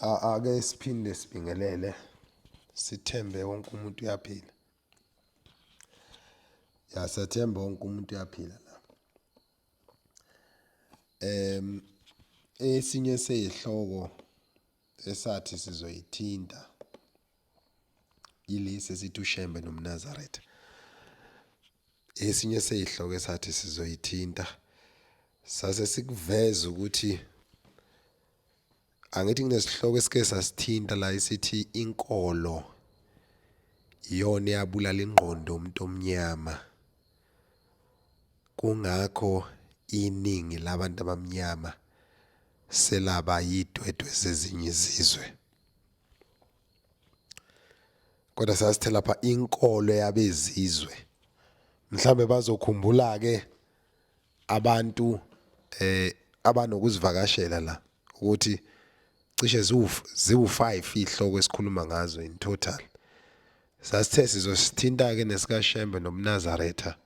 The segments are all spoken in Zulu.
ake siphinde sibingelele sithembe wonke umuntu uyaphila. Siyathemba wonke umuntu uyaphila la. Esinye sezihloko esathi sizoyithinta ilise sithi Ushembe noMnazaretha. Esinye sezihloko esathi sizoyithinta sase sikuveza ukuthi angithi kunesihloko esike sasithinta la isithi inkolo iyona yabulala ingqondo umuntu omnyama. Kungakho iningi labantu abamnyama selaba yidwedwe zezinye izizwe. Kodwa sasithe lapha inkolo yabezizwe. Mhlambe bazokhumbula ke abantu abanokuzivakashela la ukuthi cishe ziwu5 izihloko esikhuluma ngazo in total. Sasithe sizosithinta ke nesika Shembe noMnazaretha.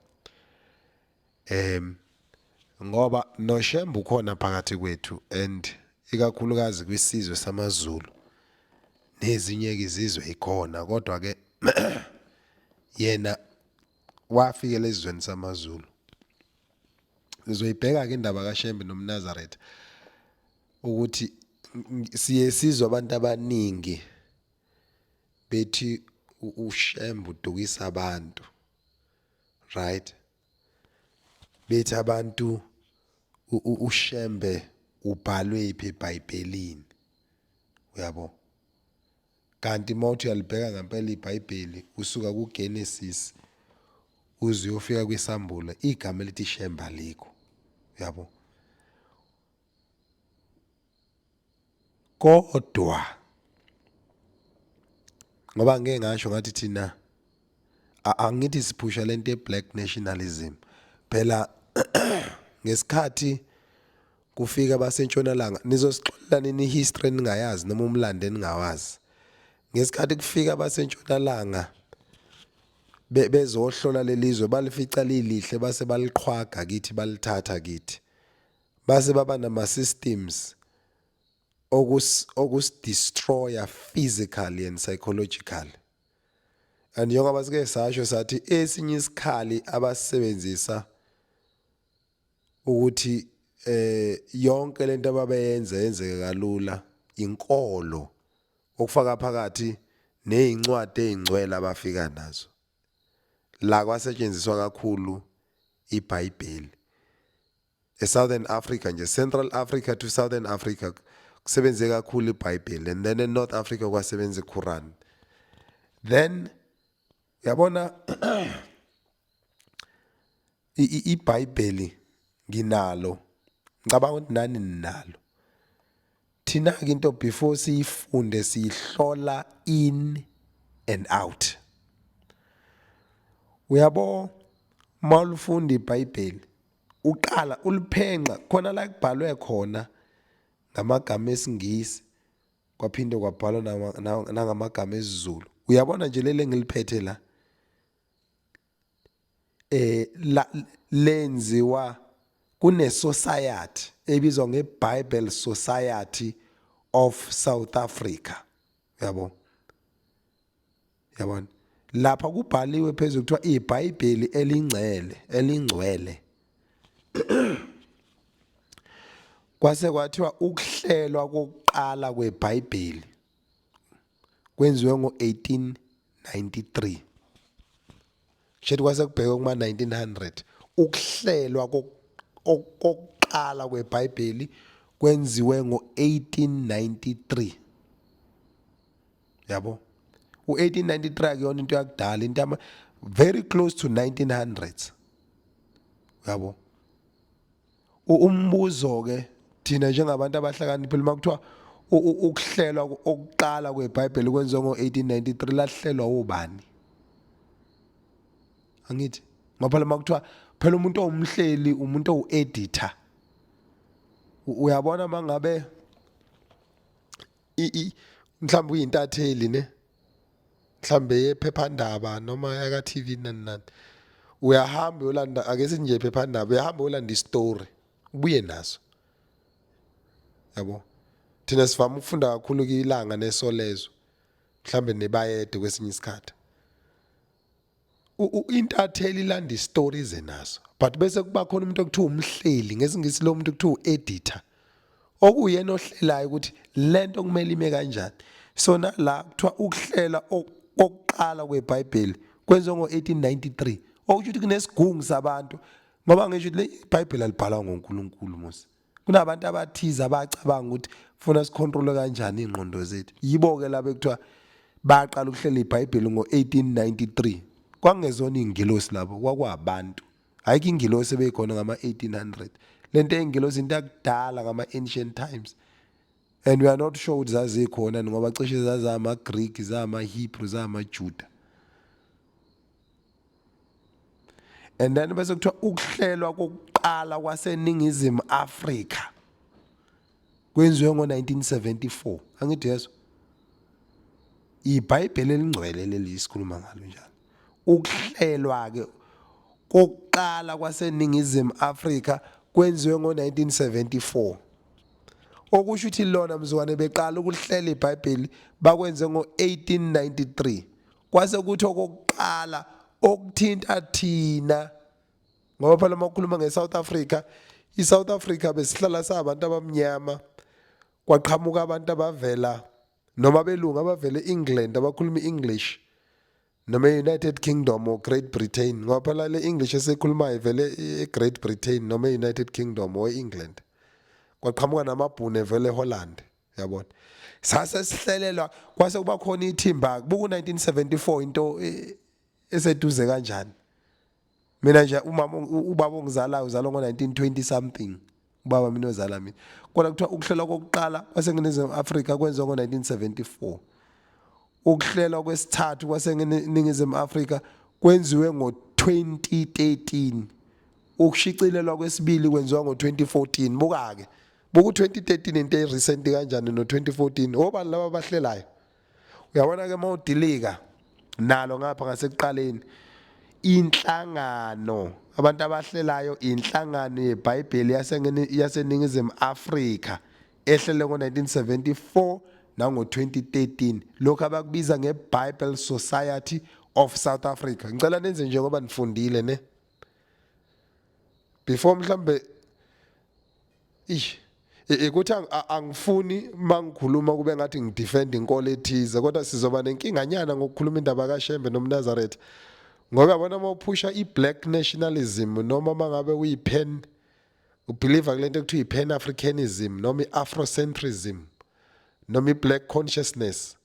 Ngoba noShembe ukhona phakathi kwethu and ikakhulukazi kwisizwe samaZulu nezinye izizwe ikhona kodwa ke yena wafikela ezweni samaZulu. Sizoyibheka ke indaba kaShembe noMnazaretha ukuthi siye sizwe abantu abaningi bethi uShembe udukisa abantu, right? Bethi abantu uShembe ubhalwe iphi eBhayibhelini, uyabo? Kanti mawuthi uyalibheka ngempela iBhayibheli usuka kuGenesis uze uyofika kwiSambulo igama elithi Shembe alikho, uyabo? Kodwa ngoba ngeke ngasho ngathi thina angithi siphusha lento ye-black nationalism. Phela ngesikhathi kufika abasentshonalanga nizosixolela nini history ningayazi noma umlando ningawazi. Ngesikhathi kufika abasentshonalanga bezohlola lelizwe balifica lilihle base baliqhwaga kithi balithatha kithi. Base baba nama systems destroyer physically and psychologically. And njengoba sike sasho sathi esinye isikhali abasebenzisa ukuthi yonke lento ababeyenza yenzeke kalula inkolo okufaka phakathi nezincwadi ezingcwele abafika nazo. La kwasetshenziswa kakhulu iBhayibheli. eSouthern Africa nje Central Africa to Southern Africa kusebenze kakhulu iBhayibheli and then eNorth Africa kwasebenza iQuran. Then yabona iBhayibheli nginalo ngicabanga ukuthi nani ninalo. Thina ke into before siyifunde sihlola in and out. Uyabo mawulufunda iBhayibheli uqala uliphenqa khona la kubhalwe khona ngamagama esiNgisi kwaphinde kwabhalwa nangamagama esiZulu. Uyabona nje lele ngiliphethe la lenziwa kune society ebizwa ngeBible Society of South Africa, yabo? Yabona lapha kubhaliwe phezulu kuthiwa iBhayibheli elingcwele. Kwase kwathiwa ukuhlelwa kokuqala kweBhayibheli kwenziwe ngo-1893. Shethi kwase kubhekwe kuma 1900 ukuhlelwa kokuqala kweBhayibheli kwenziwe ngo-1893. Yabo? U-1893 akuyona into yakudala, into very close to 1900s. Yabo? Umbuzo ke thina njengabantu abahlakaniphile makuthiwa ukuhlelwa okuqala kweBhayibheli kwenziwe ngo-1893 lahlelwa ubani? Angithi ngoba makuthiwa phela umuntu owumhleli umuntu owu-editor. Uyabona mangabe mhlawumbe uyintatheli ne mhlambe yephephandaba noma yaka TV nani uyahamba uyolanda ake sithi nje iphephandaba uyahamba uyolanda istory ubuye naso, yabo? thina sivama ukufunda kakhulu kilanga nesolezo mhlambe nebayede kwesinye isikhathi intatheli ilanda istories enazo but bese kuba khona umuntu okuthiwa umhleli ngesingisi lo muntu okuthiwa editor okuyena ohlelayo ukuthi lento kumele ime kanjani so la kuthiwa ukuhlela okuqala kweBhayibheli kwenziwa ngo1893 okusho ukuthi kunesigungu sabantu ngoba ngisho ukuthi iBhayibheli alibhalwa ngoNkulunkulu mos kunabantu abathiza abacabanga ukuthi funa sicontrol kanjani ingqondo zethu yibo ke labe kuthiwa baqala ukuhlela iBhayibheli ngo1893 kwangezona ingilosi labo kwakwabantu ayike ingilosi ebeyikhona ngama1800 lento engilosi into yakudala ngama-ancient times and we are not sure ukuthi zazikhona ngoba cishe zazama Greek zama Hebrew zama Juda and then bese kuthiwa ukuhlelwa kokuqala kwaseningizimu Afrika kwenziwe ngo1974 angithi yeso iBhayibheli elingcwele leli sikhuluma ngalo njalo ukuhlelwa ke kokuqala kwaseningizimu Afrika kwenziwe ngo1974 okusho ukuthi lona mzukwane beqala ukuhlela iBhayibheli bakwenze ngo1893 kwase kuthi okokuqala okuthinta thina ngoba phela makhuluma ngeSouth Africa iSouth Africa besihlala sabantu abamnyama kwaqhamuka abantu abavela noma belungu abavela eEngland abakhuluma iEnglish noma eUnited Kingdom or Great Britain ngoba phela le English esikhuluma ivele eGreat Britain noma eUnited Kingdom or eEngland kwaqhamuka namabhunu evele eHolland yabona sase sihlelelwa kwase kuba khona ithimba buku 1974 into eseduze kanjani mina nje umama ubaba ongizalayo uzalwa ngo1920 something ubaba mina ozala mina kodwa kuthiwa ukuhlela kokuqala kwaseNingizimu Afrika kwenziwa ngo1974 ukuhlela kwesithathu kwaseNingizimu Afrika kwenziwe ngo2013 ukushicilelwa kwesibili kwenziwa ngo2014 buka-ke buku 2013 into recent kanjani no2014 obani laba abahlelayo uyabona ke mawudilika nalo ngapha ngasekuqaleni inhlangano abantu abahlelayo inhlangano yeBhayibheli yaseNingizimu Afrika ehlele ngo1974 nango2013 lokho abakubiza ngeBible Society of South Africa ngicela nenze njengoba nifundile ne before mhlambe ukuthi angifuni mangikhuluma kube ngathi ngidefend inkolo ethize kodwa sizoba nenkinganyana ngokukhuluma indaba kaShembe noMnazaretha ngoba yabona mawuphusha iBlack nationalism noma mangabe uyipen ubelieve kulento ekuthiwa iPan Africanism noma iAfrocentrism noma iBlack consciousness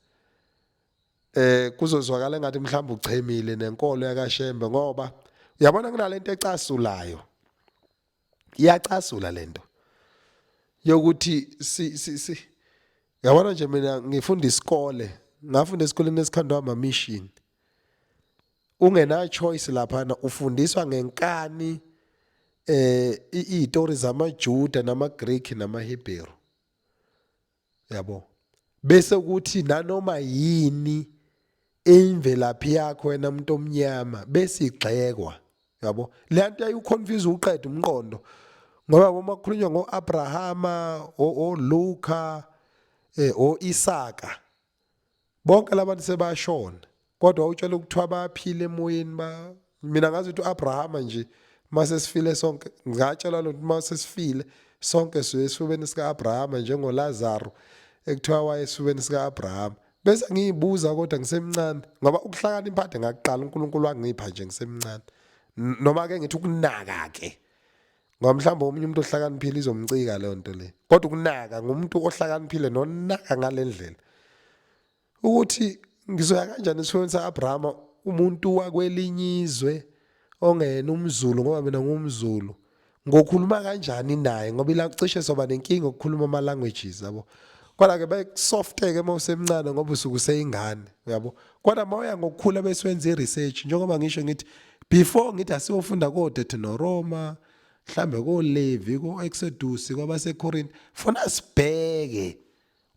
kuzozwakala ngathi mhlawumbe uchemile nenkolo yakaShembe ngoba uyabona kunalento ecasulayo iyacasula lento yokuthi yabona nje mina ngifunda isikole ngafunda esikoleni esikhandwa ama-mission ungena choice lapha ufundiswa ngenkani izitori zamaJuda namaGreek namaHebrew yabo bese kuthi nanoma yini imvelaphi yakho wena umuntu omnyama bese igxekwa yabo le nto ayiconfuse uqeda umqondo ngoba uma kukhulunywa ngoAbrahama oLuka oIsaka bonke labantu sebashona kodwa utshela ukuthiwa baphile emoyeni mina ngazi ukuthi uAbrahama nje mase sifile sonke ngatshela lo mase sifile sonke sesifubeni sikaAbrahama njengoLazaro ekuthiwa wayesifubeni sikaAbrahama bese ngiyibuza kodwa ngisemncane ngoba ukuhlakanipha imphathe ngaqala uNkulunkulu wangipha nje ngisemncane noma ke ngithi ukunaka ke ngoba mhlawumbe omunye umuntu ohlakaniphile izomcika leyo nto le kodwa ukunaka ngumuntu ohlakaniphile nonaka ngalendlela ukuthi ngizoya kanjani esifweni saAbrahama umuntu wakwelinyizwe ongena umZulu ngoba mina ngumZulu ngokhuluma kanjani naye ngoba ilacishe soba nenkinga ukukhuluma ama languages yabo kodwa ke bayisofteke mawusemncane ngoba usuku seyingane yabo kodwa mawuya ngokukhula besiwenza iresearch njengoba ngisho ngithi before ngithi asiyofunda koDeuteronomy mhlambe koLevi koExodus kwabaseKorinte funa sibheke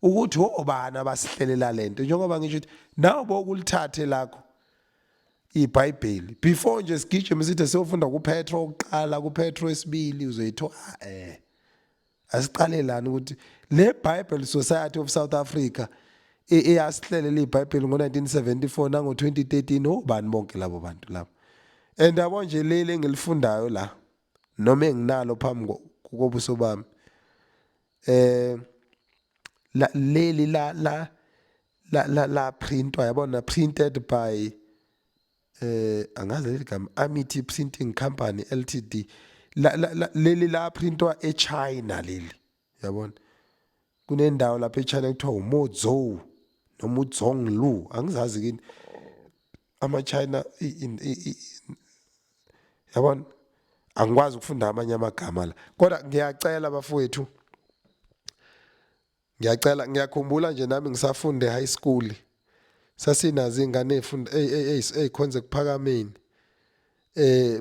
ukuthi obani abasihlelela lento njengoba ngisho ukuthi nawo bokulithathe lakho iBhayibheli before nje sigijime sithi siyofunda kuPetro oqala kuPetro wesibili uzoyithola asiqale lana ukuthi le Bible Society of South Africa eyasihlele iBhayibheli ngo1974 nango2013 obani bonke labo bantu labo. And yabo nje leli engilifundayo la noma enginalo phambi kobuso bami leli la printwa yabona, printed by angazi leligama, Amity Printing Company Ltd. Leli la printwa eChina leli, yabona. Kunendawo lapha eChina kuthiwa uMozhou noma uZhonglu, angizazi kini ama China yabona, angikwazi ukufunda amanye amagama la. Kodwa ngiyacela bafowethu, ngiyakhumbula nje nami ngisafunde high school sasinazo ingane ezifunda ezikhonze kuphakameni.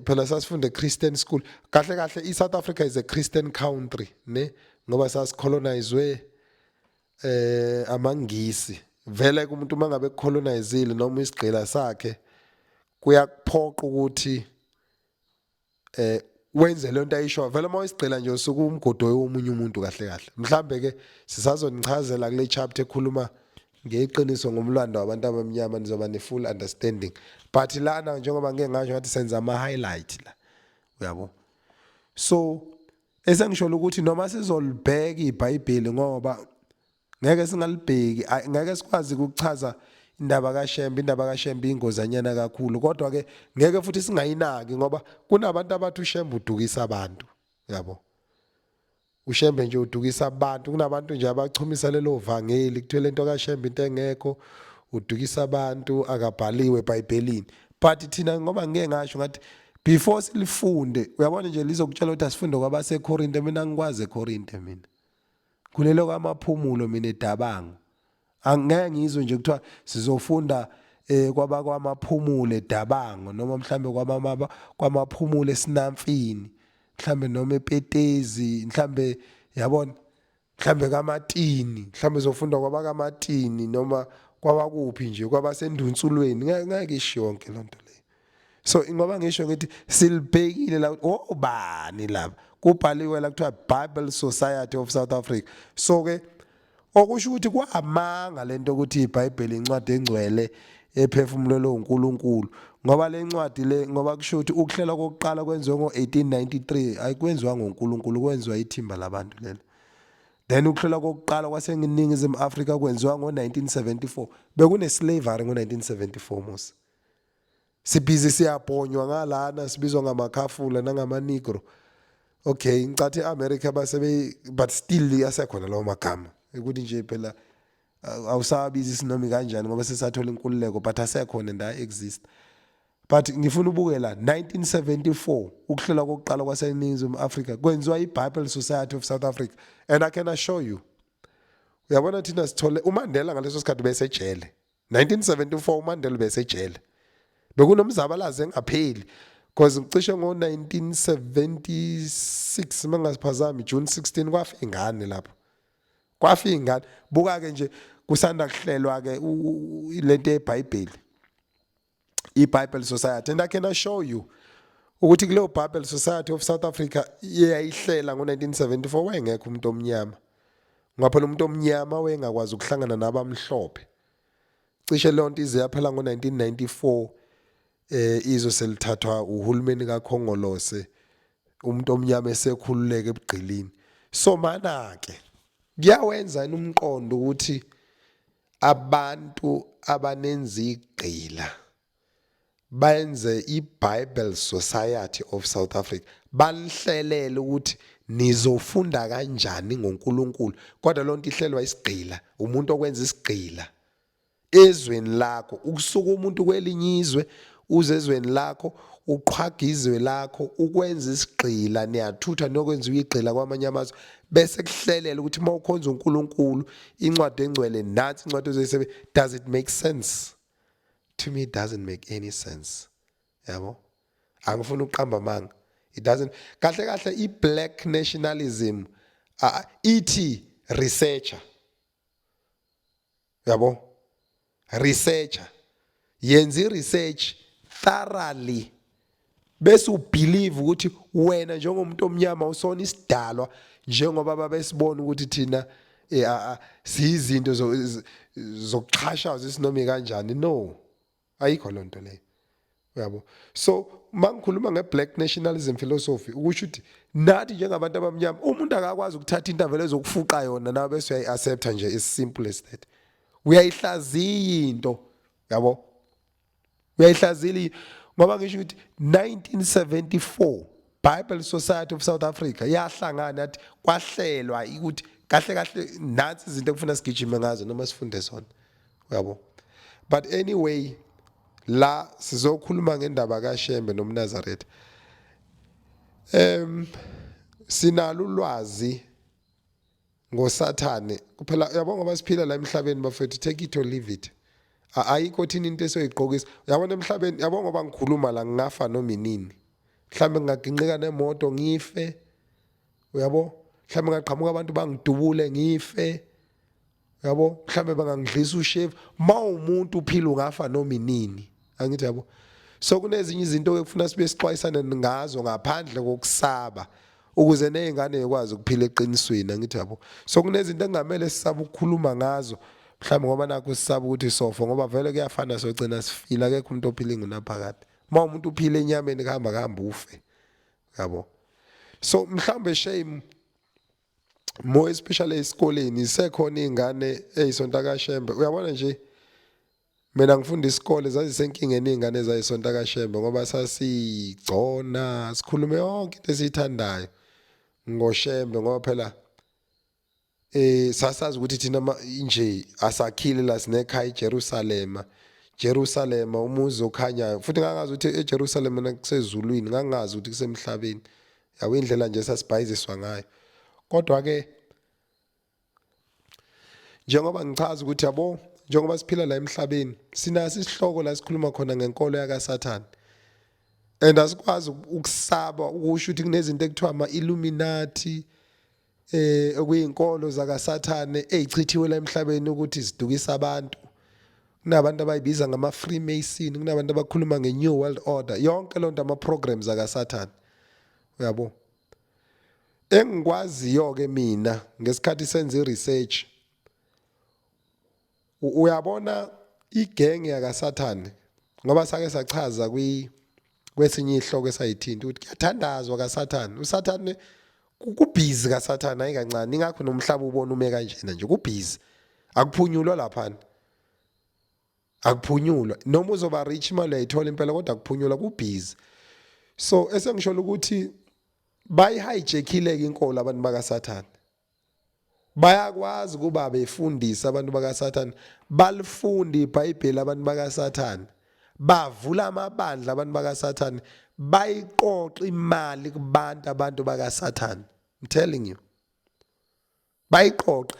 Phela sasifunde Christian school. Kahle kahle iSouth Africa is a Christian country, ne? Ngoba sasicolonizwe amangisi. Vele kumuntu mangabe colonizile noma isigqila sakhe kuyakuphoqa ukuthi wenze lento ayisho. Vele uma isigqila nje usuku umgodo womunye umuntu kahle kahle. Mhlambe ke sisazonichazela kule chapter ekhuluma ngeqiniso ngomlando wabantu abamnyama, nizoba ne full understanding. But lana njengoba ngeke ngasho ngathi senza ama highlight la, uyabo. So esengisho ukuthi noma sizolibheka iBhayibheli ngoba ngeke singalibheki, ngeke sikwazi ukuchaza indaba kaShembe ingozanyana kakhulu, kodwa ke ngeke futhi singayinaki ngoba kunabantu abathi uShembe udukisa abantu, yabo. uShembe nje udukisa abantu. Kunabantu nje abachumisa lelo vangeli kuthiwe lento kaShembe into engekho, udukisa abantu, akabhaliwe eBhayibhelini. But thina ngoba ngeke ngasho ngathi before silifunde, uyabona nje lizokutshela ukuthi asifunde kwabaseKorinte. Mina ngikwazi eKorinte, mina kulelo kwamaphumulo, mina edabango angeke ngizwe nje kuthiwa sizofunda kwamaphumulo edabango noma mhlambe kwamaphumulo eSinamfini, mhlambe noma ePetezi, mhlambe yabona, mhlambe kaMatini, mhlambe zofunda kwabakaMatini noma kwabakuphi nje kwabasendunsulweni. Ngeke isho yonke lonto leyo. So ngoba ngisho ngithi silibhekile la obani laba kubhaliwe la kuthiwa Bible Society of South Africa. So ke okusho ukuthi kwamanga lento ukuthi iBhayibheli incwadi engcwele ephefumulelwe uNkulunkulu, ngoba le ncwadi le, ngoba kusho ukuthi ukuhlela kokuqala kwenziwe ngo1893 ayikwenziwa ngoNkulunkulu, kwenziwa ithimba labantu lelo. Then ukuhlela kokuqala kwaseNingizimu Afrika kwenziwa ngo1974. Bekune slavery ngo1974 mos. Sibhizi siyabhonywa ngalana sibizwa ngamakhafula nangamanigro. Okay, ngicathi eAmerica but still yasekhona lawo magama. Ukuthi nje phela awusabizi isinomi kanjani ngoba sesathola inkululeko, but asekhona and exist. But ngifuna ubuke la 1974 ukuhlela kokuqala kwaseNingizimu Afrika kwenziwa iBible Society of South Africa, and I can assure you, uyabona thina sithole uMandela ngaleso sikhathi bese ejele. 1974 uMandela bese ejele. Bekunomzabalazo engapheli because cishe ngo1976 mangasiphazami June 16 kwafa ingane lapho. Kwafa ingane. Buka ke nje kusanda kuhlelwa ke lento eBhayibheli, iBible Society, and I can assure you ukuthi kuleyo Bible Society of South Africa yayihlela ngo1974 wayengekho umuntu omnyama. Ngapha lo muntu omnyama wayengakwazi ukuhlangana nabamhlophe. Cishe lonto ize yaphela ngo1994 izwe selithathwa uhulumeni kaKhongolose, umuntu omnyama esekhululeke ebugqilini. So mana ke kuyawenza umqondo ukuthi abantu abanenza igqila benze iBible Society of South Africa, balihlelele ukuthi nizofunda kanjani ngoNkulunkulu, kodwa lonto ihlelwa isigqila, umuntu okwenza isigqila ezweni lakho. Ukusuka umuntu kwelinye izwe uze ezweni lakho, uqhwaga izwe lakho, ukwenza isigqila, niyathutha nokwenza igqila kwamanye amazwe, bese kuhlelela ukuthi mawukhonza uNkulunkulu incwadi engcwele nathi incwadi ezoyisebe. Does it make sense? To me it doesn't make any sense, yabo. Angifuni ukuqamba manga, it doesn't. Kahle kahle i-black nationalism ithi researcher, yabo, researcher yenza research thoroughly bese ubelieve ukuthi wena njengomuntu omnyama usona isidalwa njengoba babesibona ukuthi thina siyizinto zokuxhashaza isinoma kanjani. No, ayikho lonto leyo. Uyabo? So mangikhuluma ngeblack nationalism philosophy ukusho ukuthi nathi njengabantu abamnyama umuntu akakwazi ukuthatha into avele ezokufuqa yona nawe bese uyayiaccepta nje, as simple as that. Uyayihlaziya into, yabo? Uyayihlazili ngoba ngisho ukuthi 1974 Bible Society of South Africa yahlangana yathi kwahlelwa ukuthi kahle kahle nansi izinto ekufuna sigijime ngazo noma sifunde sona. Uyabo? But anyway, la sizokhuluma ngendaba kaShembe noMnazaretha. Sinalo ulwazi ngoSathane kuphela, yabo, ngoba siphila la emhlabeni bafethu, take it or leave it. Ayikho thina into esoyiqhokisa. Yabona emhlabeni, yabo, ngoba ngikhuluma la ngingafa noma inini. Mhlambe ngingaginqika nemoto ngife. Uyabo? Mhlambe ngaqhamuka abantu bangidubule ngife. Yabo? Mhlambe bangangidlisa ushevu. Mawumuntu uphila ungafa noma inini. Angithi yabo? So kunezinye izinto ekufuna sibe sixwayisana ngazo ngaphandle kokusaba ukuze nezingane zikwazi ukuphila eqinisweni. Angithi yabo? So kunezinto engamele sisaba ukukhuluma ngazo. Mhlawumbe ngoba nakho sisaba ukuthi sofa ngoba vele kuyafana sogcina sifila, akekho umuntu ophila ingunaphakade. Umuntu uphila enyameni kuhamba ufe. Yabo? So mhlawumbe shame more especially esikoleni isekhona izingane ezisonta kaShembe. Uyabona nje mina ngifunda isikole zazisenkingeni izingane ezayisonta kaShembe ngoba sasigcona sikhulume yonke into esiyithandayo ngoShembe ngoba phela sasazi ukuthi thina nje asakhile la sinekhaya Jerusalem umuzi okhanyayo, futhi ngangazi ukuthi eJerusalem nakusezulwini, ngangazi ukuthi kusemhlabeni. Yawo indlela nje sasibhayiziswa ngayo. Kodwa ke njengoba ngichaza ukuthi yabo, njengoba siphila la emhlabeni sinaso isihloko la sikhuluma khona ngenkolo yakaSathane, and asikwazi ukusaba ukusho ukuthi kunezinto ekuthiwa ama-Illuminati okuyinkolo zakaSathane ezichithiwe la emhlabeni ukuthi zidukisa abantu. Kunabantu abayibiza ngama-Freemason, kunabantu abakhuluma nge-New World Order, yonke lonto ama-programs akaSathane. Uyabo? Engikwaziyo-ke mina ngesikhathi senze i-research, uyabona igenge yakaSathane ngoba sake sachaza kwesinye ihloko esayithinta ukuthi kuyathandazwa kaSathane. uSathane kubhizi kaSathane ayikancane, ingakho nomhlaba ubona ume kanjena nje, kubhizi, akuphunyulwa laphana, akuphunyulwa. Noma uzoba rich imali uyayithola impela kodwa akuphunyulwa, kubhizi. So esengisho ukuthi bayihijackile-ke inkolo abantu bakaSathane. Bayakwazi kuba befundisa abantu bakaSathane, balifunda iBhayibheli abantu bakaSathane, bavula amabandla abantu bakaSathane, bayiqoqa imali kubantu abantu bakaSathane. I'm telling you. Bayiqoqa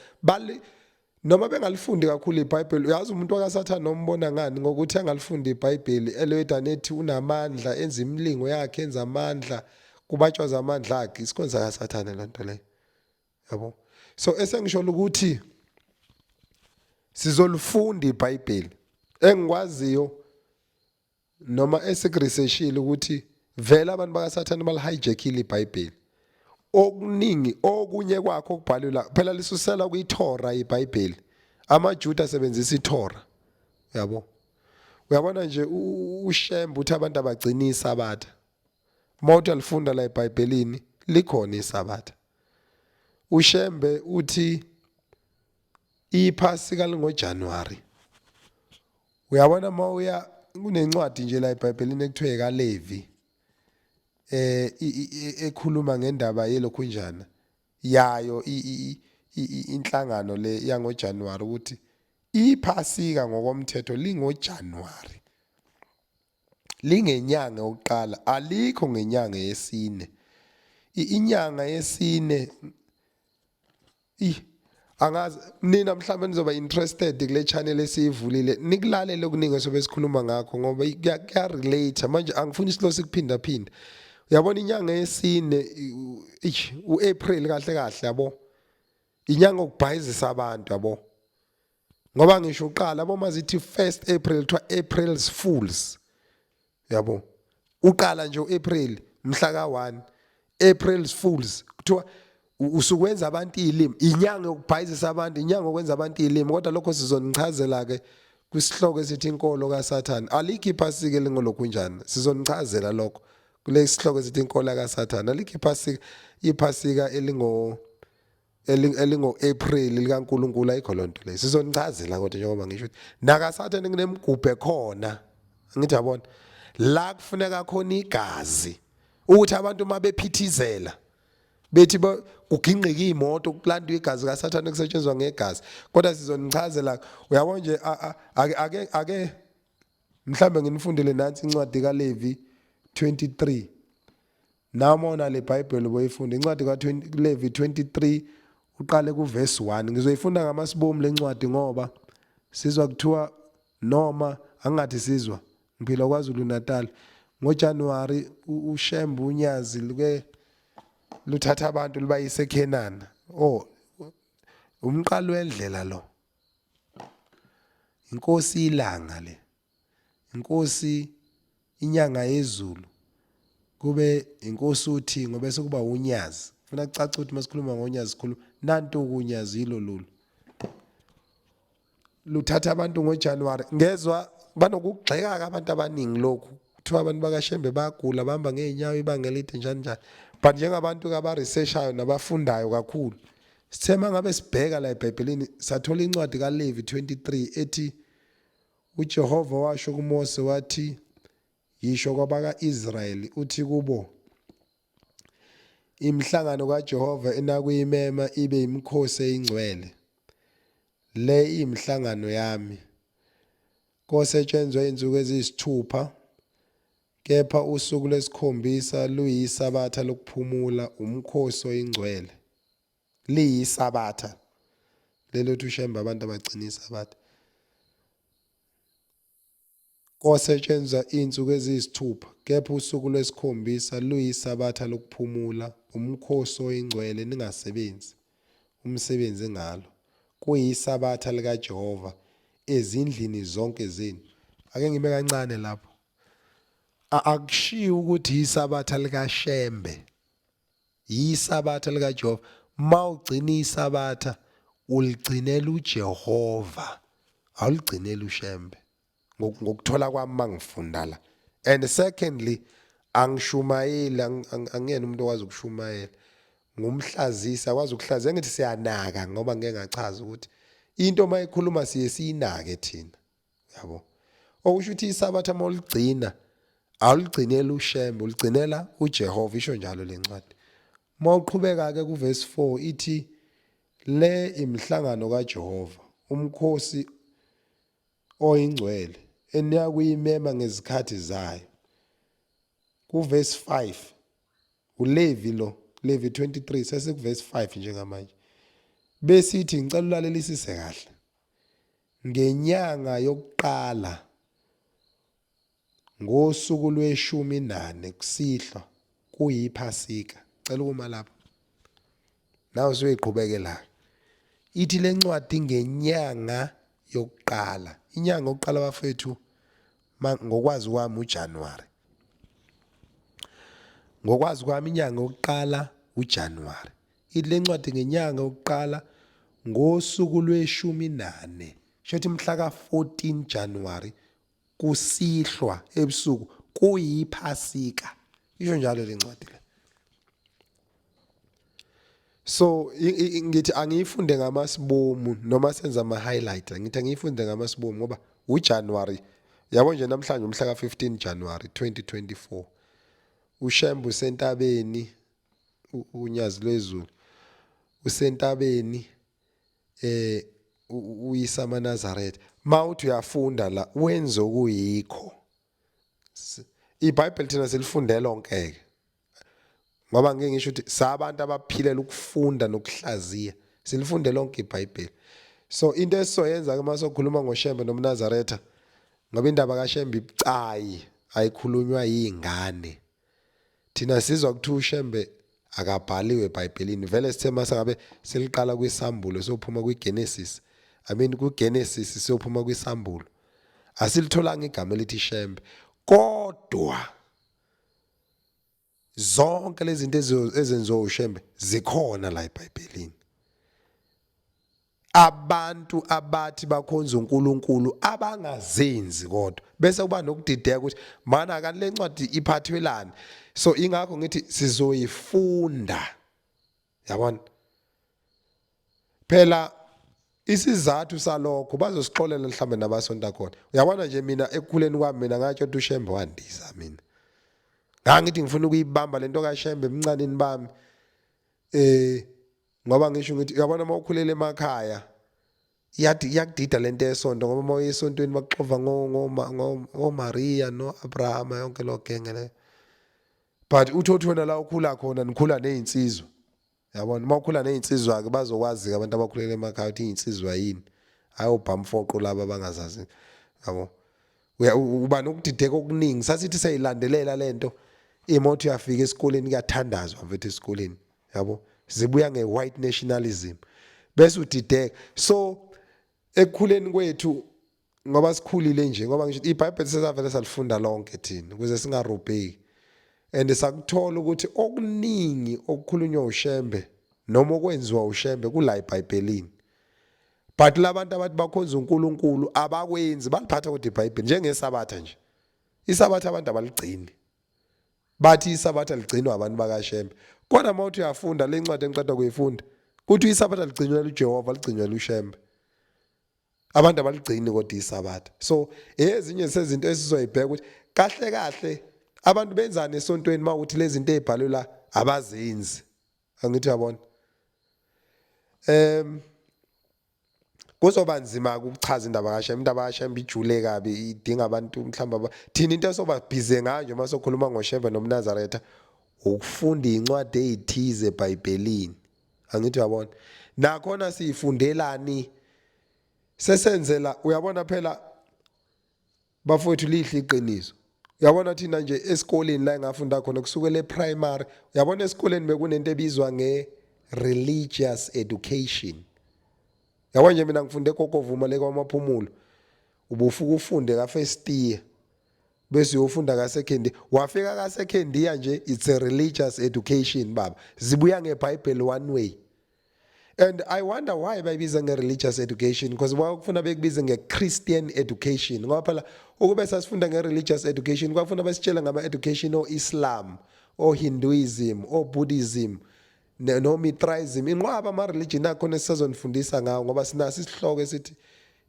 noma bengalifundi kakhulu iBhayibheli. Uyazi umuntu wakaSathane nombona ngani ngokuthi angalifundi iBhayibheli, elweda nethi unamandla, enza imilingo yakhe, enza amandla, kubatshwaza amandla akhe. Isikhonza kaSathane lonto leyo. Yabo? So esengisho ukuthi sizolufunda iBhayibheli. Engikwaziyo noma esikresearchile ukuthi vele abantu bakaSathane balihijackile iBhayibheli. Okuningi okunye kwakho okubhalwe la phela lisusela kwiThora iBhayibheli. AmaJuda asebenzisa iThora. Yabo? Uyabona nje uShembe uthi abantu abagcina iSabatha. Mawuthi alifunda la eBhayibhelini likhona iSabatha. uShembe uthi iPhasika lingoJanuary. Uyabona mawuya kunencwadi nje la eBhayibhelini ekuthiwa kaLevi ekhuluma ngendaba yelokhu njana yayo inhlangano le yangoJanuary ukuthi iPhasika ngokomthetho lingoJanuary, lingenyanga yokuqala, alikho ngenyanga yesine. Inyanga yesine angazi nina mhlawumbe nizoba interested kule channel esiyivulile nikulalele okuningi sobe sikhuluma ngakho ngoba kuya relate manje, angifuni isilo sikuphinda phinda. Uyabona inyanga yesine uApril kahle kahle, yabo, inyanga okubhayizisa abantu, yabo, ngoba ngisho uqala yabo mazithi 1st April to April's Fools, yabo, uqala nje uApril mhla ka1 April's Fools kuthiwa usukwenza abantu izilimi inyanga yokubhayizisa abantu inyanga okwenza abantu izilimi kodwa lokho sizonichazela ke kwisihloko esithi inkolo kaSathane alikho iphasika lingolokhu njani sizonichazela lokho kule sihloko esithi inkolo kaSathane alikho iphasika elingo April likaNkuluNkulu ayikho lonto le sizonichazela kodwa njengoba ngisho ukuthi nakaSathane kunemgubhe khona ngithi yabona la kufuneka khona igazi ukuthi abantu mabephithizela bethi kuginqika imoto kulandwa igazi kaSathane kusetshenzwa ngegazi kodwa sizonichazela uyabona nje ake mhlambe nginifundele nansi incwadi kaLevi 23 namona le Bible boyifunda incwadi kaLevi 23 uqale kuverse 1 ngizoyifunda ngamasibomu lencwadi ngoba sizwa kuthiwa noma angathi sizwa ngiphila kwaZulu Natal ngoJanuary uShembe unyazi luke luthatha abantu libayise eKenani umqalo wendlela lo inkosi ilanga le inkosi inyanga yezulu kube inkosi uthi ngoba sekuba unyazi ufuna kucaca ukuthi masikhuluma ngonyazi sikhuluma nanto kunyazi yilo lolu luthatha abantu ngoJanuary ngezwe banokugxeka abantu abaningi lokhu kuthiwa abantu bakaShembe bayagula bahamba ngeenyawo ibanga elide njani njani but njengabantu aba researchayo nabafundayo kakhulu sithema ngabe sibheka la eBhayibhelini sathola incwadi kaLevi 23 ethi uJehova washo kuMose wathi yisho kwabakaIsrayeli uthi kubo imhlangano kaJehova enakuyimema ibe imikhosi eyingcwele le imhlangano yami kosetshenzwe insuku eziyisithupha kepha usuku lesikhombisa luyisabatha lokuphumula umkhosi oyingcwele liyisabatha lelo thushemba abantu abagcina isabatha kosetshenzwa insuku eziyisithupha kepha usuku lesikhombisa luyisabatha lokuphumula umkhosi oyingcwele ningasebenzi umsebenzi ngalo kuyisabatha likaJehova ezindlini zonke zenu ake ngime kancane lapho akushiya ukuthi isabatha likaShembe yisabatha likaJehova mawugcina isabatha uligcinela uJehova awuligcinela uShembe ngokuthola kwami mangifunda la and secondly angishumayeli angiyena umuntu owazi ukushumayela ngumhlazisa akwazi ukuhlaziya ngithi siyanaka ngoba ngeke ngachaza ukuthi into mayikhuluma siye siyinake thina yabo okusho ukuthi isabatha mawuligcina awuligcinela uShembe uligcinela uJehova isho njalo lencwadi mawuqhubeka ke kuverse 4 ithi le imhlangano kaJehova umkhosi oyingcwele eniyakuyimema ngezikhathi zayo kuverse 5 uLevi lo Levi 23 sesekuverse 5 njengamanje besithi ngicela ulalelisise kahle ngenyanga yokuqala ngosuku lwe14 kusihlwa kuyiphasika cela ukuma lapha nawe uyiqhubekela ithi lencwadi ngenyanga yokuqala inyanga yokuqala bafethu ngokwazi kwami uJanuary ngokwazi kwami inyanga yokuqala uJanuary ithi lencwadi ngenyanga yokuqala ngosuku lwe14 shothi mhla ka14 January kusihlwa ebusuku kuyiphasika isho njalo lencwadi le so ngithi angiyifunde ngamasibomu noma senza ama highlight ngithi angiyifunde ngamasibomu ngoba uJanuary yabo nje namhlanje umhla ka15 January 2024 uShembe usentabeni unyazi lwezulu usentabeni uyisama Nazaretha mawuthi uyafunda la wenze okuyikho iBhayibheli thina silifundela lonke ngoba ngeke ngisho ukuthi sabantu abaphilela ukufunda nokuhlaziya silifunde lonke iBhayibheli so into esizoyenza uma sokhuluma ngoShembe noMnazaretha ngoba indaba kaShembe ibucayi ayikhulunywa yingane thina sizwa ukuthi uShembe akabhaliwe eBhayibhelini vele sithe masangabe seliqala kwisambulo sophuma kwiGenesis kuGenesis sophuma kwisambulo asilitholanga igama elithi Shembe kodwa zonke lezi zinto ezenziwa uShembe zikhona la eBhayibhelini. Abantu abathi bakhonza uNkulunkulu abangazenzi kodwa bese kuba nokudideka ukuthi mana kanti le ncwadi iphathwelani, so ingakho ngithi sizoyifunda. Yabona, phela isizathu salokho bazosixolela mhlambe nabasonta khona. Uyabona nje mina ekukhuleni kwami mina ngathi uShembe wandisa mina. Ngangithi ngifuna ukuyibamba lento kaShembe emncaneni bami. Ngoba ngisho ngithi uyabona mawukhulela emakhaya yakudida lento yesonto ngoba moya esontweni baxova ngo Maria no Abraham yonke lo genge le. But uthothi wena la ukhula khona nikhula nezinsizwa. Yabona mawukhula nezinsizwa ke bazokwazi ke abantu abakhulela emakhaya ukuthi izinsizwa yini. Hayi obhamfoqo laba abangazazi. Yabo. Uba nokudideka okuningi sasithi seyilandelela lento imoto yafika esikoleni kuyathandazwa mfethu esikoleni. Yabo. Zibuya nge-white nationalism bese udideka. So ekukhuleni kwethu ngoba sikhulile nje ngoba ngisho iBhayibheli sesavele salifunda lonke thina ukuze singarobheki, and sakuthola ukuthi okuningi okukhulunywa uShembe noma okwenziwa uShembe kula eBhayibhelini. But labantu abathi bakhonza uNkulunkulu abakwenzi, baliphatha kodwa iBhayibheli njengesabatha nje. Isabatha abantu abaligcini, bathi isabatha ligcinwa abantu bakaShembe. Kodwa mawuthi uyafunda le ncwadi engiceda kuyifunda kuthi isabatha ligcinwa uJehova ligcinwa uShembe. Abantu abaligcini kodwa isabatha. So ezinye sezinto esizoyibheka ukuthi kahle kahle abantu benzani esontweni mawuthi lezi zinto ezibhalwe la abazenzi. Angithi uyabona? Kuzoba nzima ukuchaza indaba kaShembe. Indaba kaShembe ijule kabi, idinga abantu mhlawumbe thina into esoba busy ngayo mase sokhuluma ngoShembe noMnazaretha ukufunda incwadi ezithize eBhayibhelini. Angithi uyabona? Nakhona siyifundelani sesenzela. Uyabona phela bafowethu lihle iqiniso. Uyabona thina nje esikoleni la engafunda khona kusukela eprimary, uyabona esikoleni bekunento ebizwa nge-religious education. Yabona nje mina ngifunde kokovuma le kwamaphumulo, ubufuka ufunde ka first year bese uyofunda ka second year, wafika ka second year nje it's a religious education baba, zibuya ngeBhayibheli one way. And I wonder why bayibiza nge-religious education, because wakufuna bekubize nge-Christian education ngoba phela ukube sasifunda nge-religious education kwafuna basitshela ngama-education o-Islam, o-Hinduism, o-Buddhism no-Mithraism. Inqwaba ama-religion akhona esizonifundisa ngawo ngoba sinasi isihloko esithi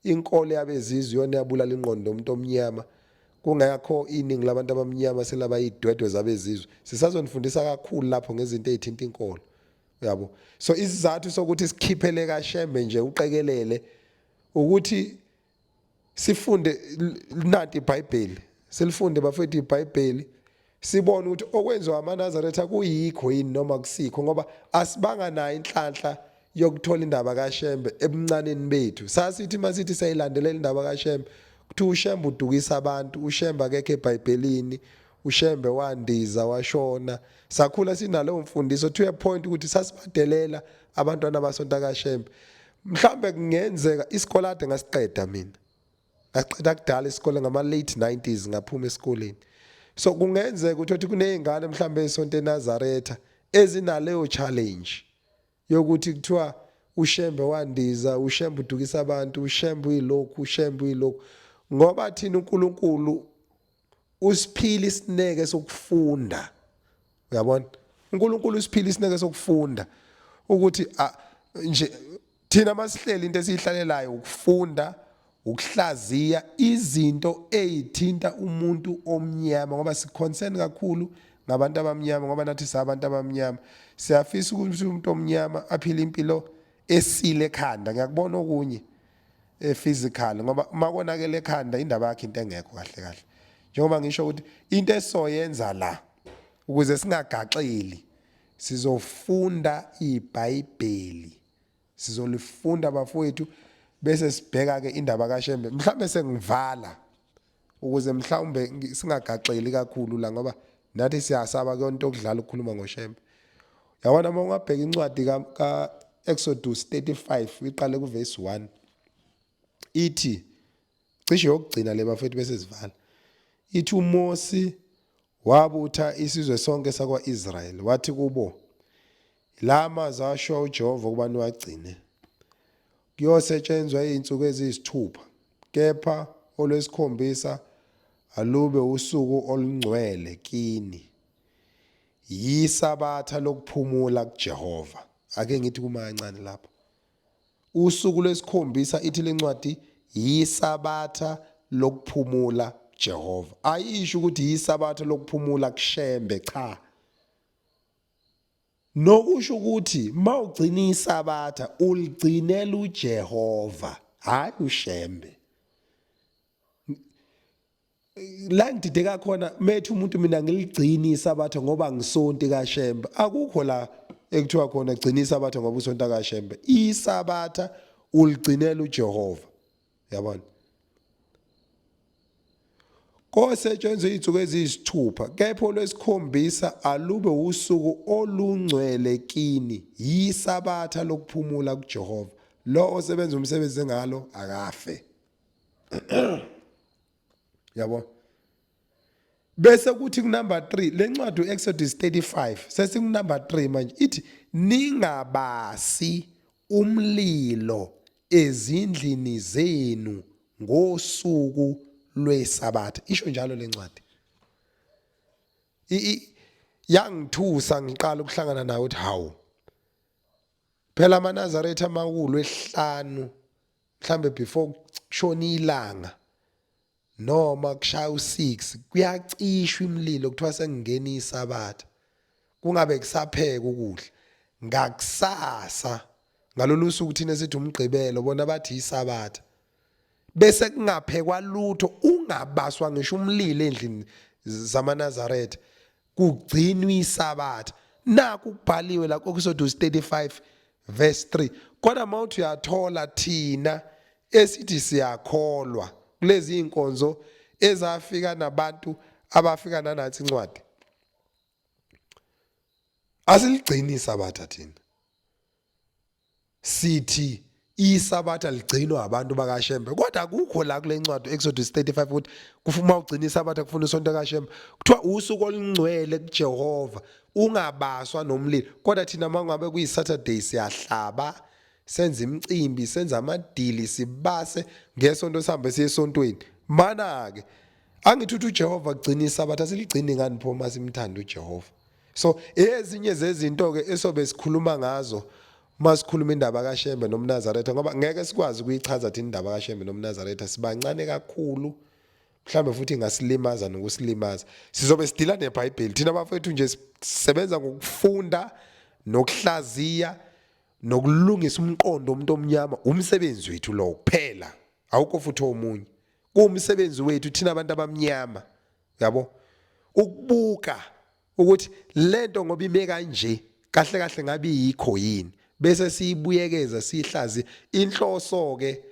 inkolo yabezizwe yona yabulala ingqondo umuntu omnyama. Kungakho iningi labantu abamnyama selaba yidwedwe zabezizwe. Sisazonifundisa kakhulu lapho ngezinto ezithinta inkolo. Yabo. So isizathu sokuthi sikhiphele kaShembe nje uqekelele ukuthi sifunde nanti iBhayibheli, silifunde bafethu iBhayibheli, sibone ukuthi okwenziwa amaNazaretha kuyikho yini noma kusikho, ngoba asibanga nayo inhlanhla yokuthola indaba kaShembe ebuncaneni bethu. Sasithi masithi sayilandelela indaba kaShembe kuthi uShembe udukisa abantu, uShembe akekho eBhayibhelini, uShembe wandiza washona. Sakhula sinaleyo mfundiso to a point ukuthi sasibadelela abantwana basonta kaShembe. Mhlambe kungenzeka isikole ade ngasiqeda mina. Ngaqeda kudala isikole ngama late 90s ngaphuma esikoleni. So kungenzeka ukuthi kunezingane mhlambe esonto eNazaretha ezinaleyo challenge yokuthi kuthiwa uShembe wandiza, uShembe udukisa abantu, uShembe uyilokhu, uShembe uyilokhu. Ngoba thina uNkulunkulu usiphila isineke sokufunda. Uyabona? uNkulunkulu usiphila isineke sokufunda ukuthi nje thina masihleli into esihlalelayo ukufunda, ukuhlaziya izinto ezithinta umuntu omnyama ngoba siconcern kakhulu ngabantu abamnyama ngoba nathi sabantu abamnyama. Siyafisa ukuthi umuntu omnyama aphile impilo esile ekhanda. Ngiyakubona okunye physical ngoba makonakele ekhanda indaba yakhe into engekho kahle kahle. Njengoba ngisho ukuthi into esoyenza la ukuze singagaxeli sizofunda iBhayibheli. Sizolifunda bafowethu bese sibheka ke indaba kaShembe. Mhlambe sengivala ukuze mhlawumbe singagaxeli kakhulu la ngoba nathi siyasaba konke okudlala ukukhuluma ngoShembe. Yabona uma ungabheka incwadi ka Exodus 35 iqale ku verse 1 ithi cishe yokugcina le bafethu bese sivala. Ithi uMosi wabutha isizwe sonke sakwa-Israyeli wathi kubo, la mazwi asho uJehova ukubani wagcine, kuyosetshenzwa izinsuku eziyisithupha, kepha olwesikhombisa alube usuku olungcwele kini, yisabatha lokuphumula kuJehova. Ake ngithi kuma kancane lapho, usuku lwesikhombisa ithi lencwadi yisabatha lokuphumula kuJehova. Ayisho ukuthi yisabatha lokuphumula kushembe, cha. Nokusho ukuthi mawugcina isabatha uligcinela uJehova, hayi ushembe. La ngidideka khona methu umuntu mina ngiligcina isabatha ngoba ngisonto kaShembe. Akukho la ekuthiwa khona gcina isabatha ngoba usonto kaShembe. Isabatha uligcinela uJehova. Yabona? Kosetshenzwe izinsuku eziyisithupha, kepha olwesikhombisa alube usuku olungcwele kini, yisabatha lokuphumula kuJehova. Lo osebenza umsebenzi ngalo akafe. Yabo. Bese kuthi kunumber 3 lencwadi uExodus 35 sesingunumber 3 manje ithi ningabasi umlilo ezindlini zenu ngosuku lwesabatha. Isho njalo lencwadi. Yangithusa ngiqala ukuhlangana nawe uthi hawu. Phela amaNazaretha amakhulu ehlanu mhlambe before kushona ilanga noma kushaya u6 kuyacishwa imililo kuthiwa sengingena isabatha, kungabe kusapheka ukudla ngakusasa ngalolu suku thina sithi umgqibelo bona bathi isabatha, bese kungaphekwa lutho, ungabaswa ngisho umlilo endlini zamaNazaretha, kugcinwa isabatha. Naku kubhaliwe la kuExodus 35 verse 3. Kodwa mawuthi uyathola thina esithi siyakholwa kulezi inkonzo ezafika nabantu abafika nanathi incwadi, asiligcini isabatha thina. Sithi isabatha ligcinwa abantu bakaShembe, kodwa akukho la kule ncwadi Exodus 35 ukuthi kufuma ugcina isabatha kufuna usonto kaShembe. Kuthiwa usuku olungcwele kuJehova, ungabaswa nomlilo. Kodwa thina mangabe kuyiSaturday siyahlaba, senza imicimbi, senza amadili, sibase ngesonto sihambe siye esontweni. Mana ke angithi uJehova ugcina isabatha, siligcini ngani pho masimthanda uJehova. So ezinye zezinto ke esobe sikhuluma ngazo masikhuluma indaba kaShembe nomNazaretha, ngoba ngeke sikwazi ukuyichaza thina indaba kaShembe nomNazaretha, sibancane kakhulu, mhlambe futhi ngasilimaza nokusilimaza. Sizobe sidila neBhayibheli thina bafethu nje sisebenza ngokufunda nokuhlaziya nokulungisa umqondo umuntu omnyama. Umsebenzi wethu lo kuphela, awukho futhi omunye. Kuwumsebenzi wethu thina abantu abamnyama, yabo, ukubuka ukuthi lento ngoba ime kanje kahle kahle ngabe yikho yini, bese siyibuyekeza sihlazi. Inhloso ke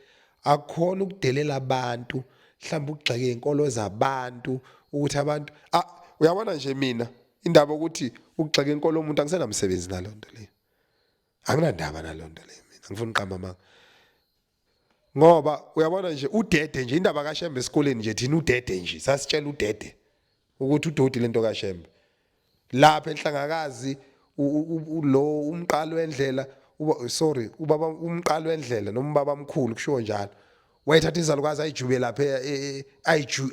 akukhona ukudelela abantu, mhlawumbe ukugxeka izinkolo zabantu ukuthi abantu uyabona nje mina indaba ukuthi ukugxeka inkolo yomuntu angisenamsebenzi nalonto leyo. Anginandaba nalonto leyo mina, ngifuna uqamba manga. Ngoba uyabona nje udede nje indaba kaShembe esikoleni nje thina udede nje sasitshela udede ukuthi udodi lento kaShembe. Lapha enhlangakazi lo umqalo wendlela ubaba umqalo wendlela noma ubaba omkhulu kusho njalo, wayethatha izalukazi ayijube lapha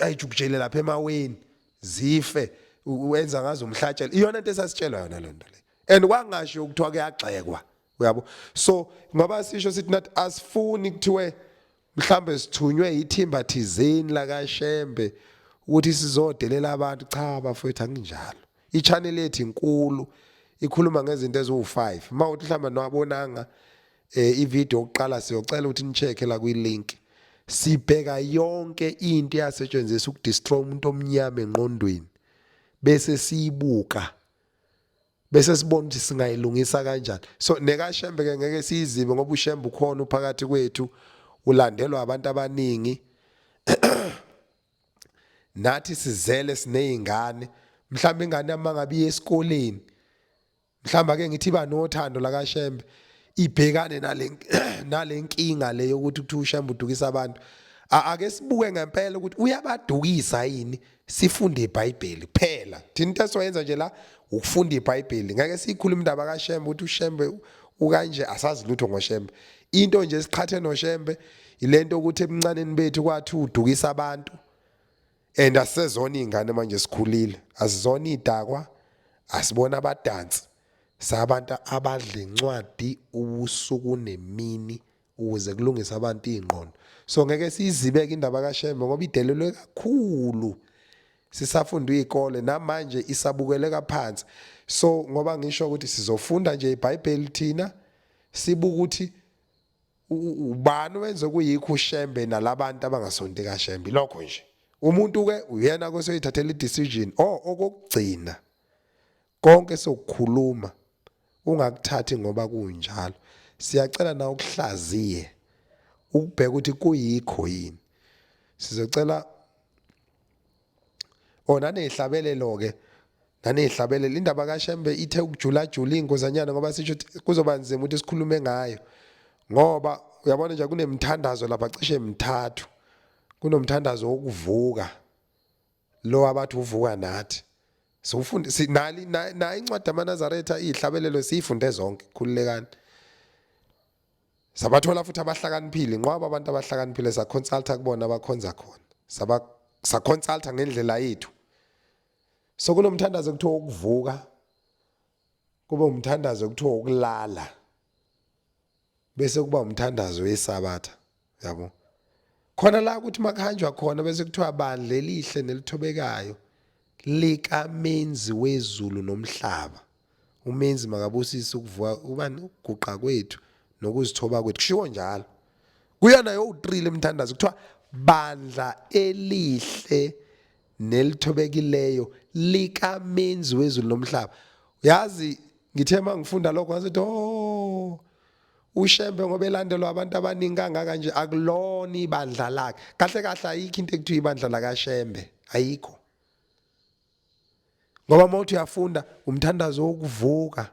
ayijukujele lapha emaweni zife, wenza ngazo umhlatshelo. Iyona into esasitshelwa yona lonto le, and kwangasho ukuthiwa kuyagxekwa, uyabo. So ngoba sisho sithi nathi asifuni kuthiwe mhlambe sithunywe ithimba thizeni la kaShembe ukuthi sizodelela abantu. Cha bafowethu, akunjalo. I-channel yethu inkulu, ikhuluma ngezinto eziwu5. Mawuthi mhlamba nawabonanga i-video yokuqala siyocela ukuthi ni-check la kwi-link. Sibheka yonke into eyasetshenziswa ukudestroy umuntu omnyama engqondweni, bese siyibuka, bese sibona ukuthi singayilungisa kanjani. So nekaShembe ke ngeke siyizibe ngoba uShembe ukhona phakathi kwethu, ulandelwa abantu abaningi. Nathi sizele sineyingane, mhlawumbe ingane amangabe esikoleni, mhlawumbe ake ngithi ba nothando la kaShembe, ibhekane nalenkinga le yokuthi uShembe udukisa abantu. ake sibuke ngempela ukuthi uyabadukisa yini sifunde iBhayibheli phela. Thina into esiyenza nje la ukufunda iBhayibheli. Ngeke sikhuluma indaba kaShembe ukuthi uShembe ukanje asazi lutho ngoShembe. Into nje siqhathe noShembe ilento ukuthi ebuncaneni bethu kwathi udukisa abantu and asizona izingane manje sikhulile. Asizona idakwa, asibona abadansi. Sabantu abadla incwadi ubusuku nemini ukuze kulungise abantu ingqondo. So ngeke sizibeke indaba kaShembe ngoba idelelwe kakhulu. Sisafunda izikole namanje isabukeleka phansi. So ngoba ngisho ukuthi sizofunda nje iBhayibheli thina sibuka ukuthi ubani wenze kuyikho uShembe nalabantu abangasonti kaShembe lokho nje. Umuntu ke uyena kosoyithathela idecision okugcina konke sokukhuluma ungakuthathi ngoba kunjalo. Siyacela na ukuhlaziye ukubheka ukuthi kuyikho yini. Sizocela nanehlabelelo ke nanehlabelelo indaba kaShembe ithe ukujula ingozanyana ngoba sisho kuzoba nzima ukuthi sikhulume ngayo ngoba uyabona nje kunemthandazo lapha cishe emithathu. Kunomthandazo wokuvuka lo abathi uvuka nathi. So ufunde sinali na incwadi yaManazaretha ihlabelelo siyifunde zonke khululekani. Sabathola futhi abahlakaniphile ngoba abantu abahlakaniphile sa consulta kubona abakhonza khona. Sa consulta ngendlela yethu. So kunomthandazo kuthiwa ukuvuka. Kube umthandazo kuthiwa ukulala. Bese kuba umthandazo weSabatha, yabo. Khona la ukuthi makhanjwa khona bese kuthiwa bandla elihle nelithobekayo lika menzi wezulu nomhlaba. Umenzi makabusise ukuvuka ubani ukuguqa kwethu nokuzithoba kwethu kushiwo njalo. Kuyona yo3 lemthandazo kuthiwa bandla elihle nelithobekileyo lika menzi wezulu nomhlaba. Yazi ngithe mangifunda lokho ngathi uShembe ngoba elandelwa abantu abaningi kangaka nje akulona ibandla lakhe. Kahle kahle ayikho into ekuthiwa ibandla lakaShembe ayikho. Ngoba mawuthi uyafunda umthandazo wokuvuka,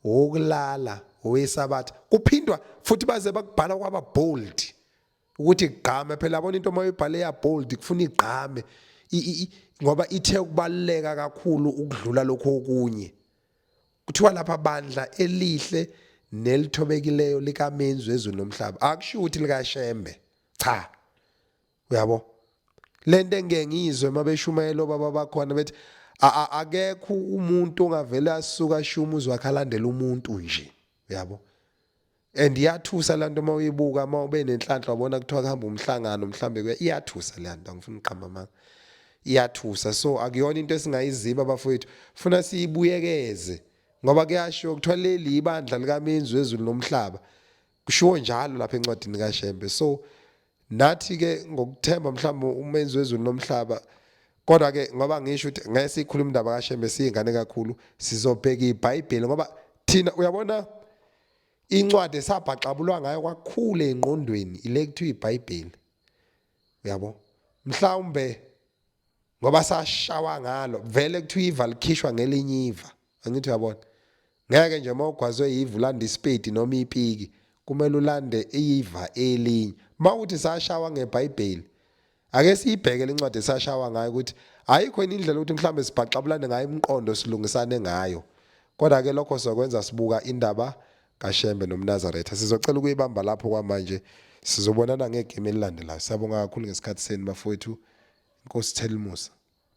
wokulala, oweSabatha kuphindwa futhi baze bakubhala kwaba bold ukuthi igqame phela yabona into mayibhale ya bold kufuna igqame ngoba ithe ukubaleka kakhulu ukudlula lokho okunye. Kuthiwa lapha bandla elihle nelithobekileyo lika menzi wezulu nomhlaba akusho ukuthi likaShembe cha uyabo lento engeke ngizwe mabeshumayela baba bakhona bethi akekho umuntu ongavela asuka ashumuza wakhalandela umuntu nje uyabo and iyathusa lanto mawuyibuka mawube nenhlanhla wabona kuthiwa kuhamba umhlangano mhlambe iyathusa le nto ngifuna uqamba amanga iyathusa. So akuyona into esingayiziba bafowethu funa siyibuyekeze ngoba kuyasho kuthiwa leli ibandla likamenzi wezulu nomhlaba kushiwo njalo lapha encwadini kaShembe. So nathi ke ngokuthemba mhlawumbe umenzi wezulu nomhlaba kodwa ke ngoba ngisho ukuthi ngeke sikhuluma indaba kaShembe siyingane kakhulu sizobheka iBhayibheli ngoba thina uyabona incwadi esabhaxabulwa ngayo kakhulu engqondweni ile kuthiwa iBhayibheli uyabo mhlawumbe ngoba sashawa ngalo vele kuthiwa iva likhishwa ngelinye iva angithi uyabona ngeke nje mawugwazwe yiva ulanda ispedi noma ipiki kumele ulande iva elinye mawuthi sashawa ngeBhayibheli ake siyibheke lencwadi esashawa ngayo ukuthi ayikho indlela ukuthi mhlambe sibhaxabulane ngayo imqondo silungisane ngayo kodwa ke lokho sokwenza sibuka indaba kaShembe noMnazaretha. Sizocela ukuyibamba lapho kwamanje sizobonana ngegame elilandelayo. Siyabonga kakhulu ngesikhathi senu bafowethu. Inkosi Thelimusa.